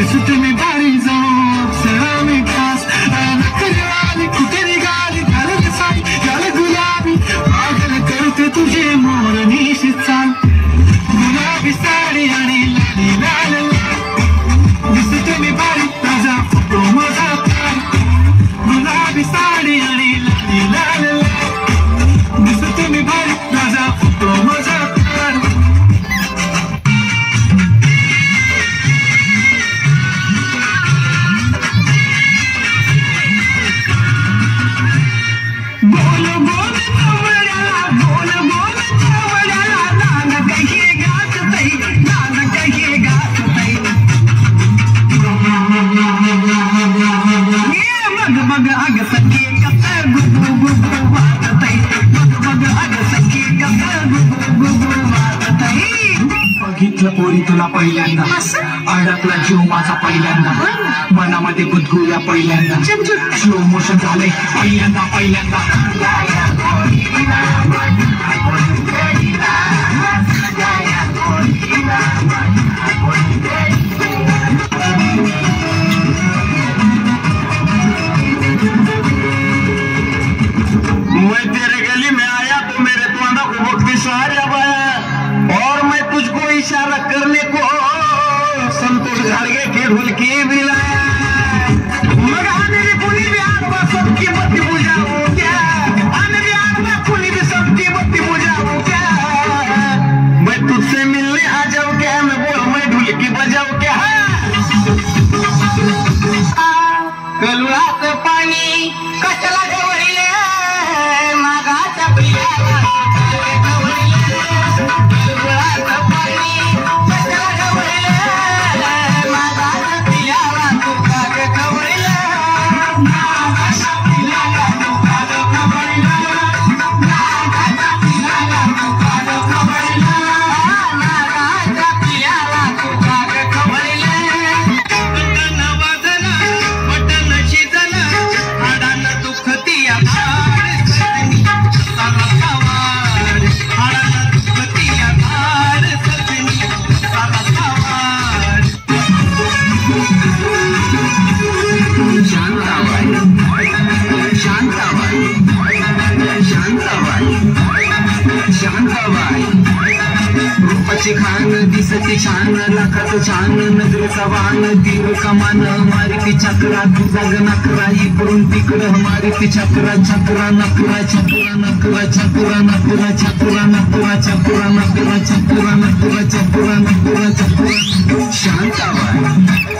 दिसते मी भारी जाऊ सरा मी खास नखरेवाली कुठे निघाली घालत साई घाल गुलाबी पागल करते तुझे मोर निशी चाल गुलाबी साडी आणि लाली लाल दिसते मी भारी ताजा फोटो माझा गुलाबी साडी आणि लाली लाल दिसते मी भारी ताजा फोटो माझा बघितलं पोरी तुला पहिल्यांदा अडकला जीव माझा पहिल्यांदा मनामध्ये गुदगुल्या पहिल्यांदा स्लो मोशन झालंय पहिल्यांदा मैं तेरे गली में आया तो मेरे द्वारा को वक्त सहारा पाया और मैं तुझको इशारा करने को संतोष घाड़गे की ढुलकी भी लाया मगर मेरी पुली भी आत्मा सबकी बत्ती बुझाओ क्या मेरी आत्मा पुली भी सबकी बत्ती बुझाओ क्या मैं तुझसे मिलने आ जाऊं क्या मैं बोल मैं ढुलकी बजाऊं क्या कलुळाचं पाणी कशाला गवळले मागाच्या पियाला रूपाची खान दिसते छान लाखाचं छान नजरेचा वाहन तीर कमान मारी ती चक्रा तुझा नकरा इकडून तिकडं मारी ती चक्रा चक्रा नकरा चक्रा नकरा चक्रा नकरा चक्रा नकरा चक्रा नकरा चक्रा नकरा चक्रा नकरा चक्रा शांताबाई